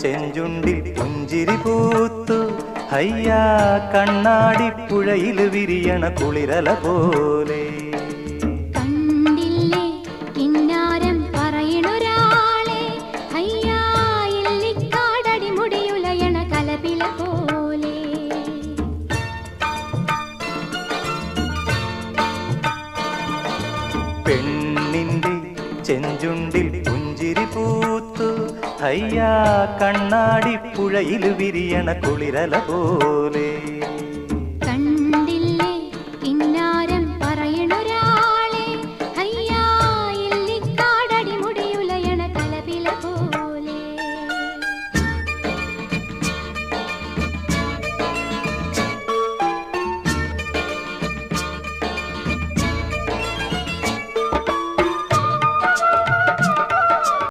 ചെഞ്ചുണ്ടിൽ പുഞ്ചിരി പൂത്തു ഹയ്യാ കണ്ണാടിപ്പുഴയിൽ വിരിയണ കുളിരല പോലെ പെണ്ണിന്റെ ചെഞ്ചുണ്ടിൽ പുഞ്ചിരി പൂത്തു ഹയ്യാ കണ്ണാടിപ്പുഴയിൽ വിരിയണ കുളിരല പോലെ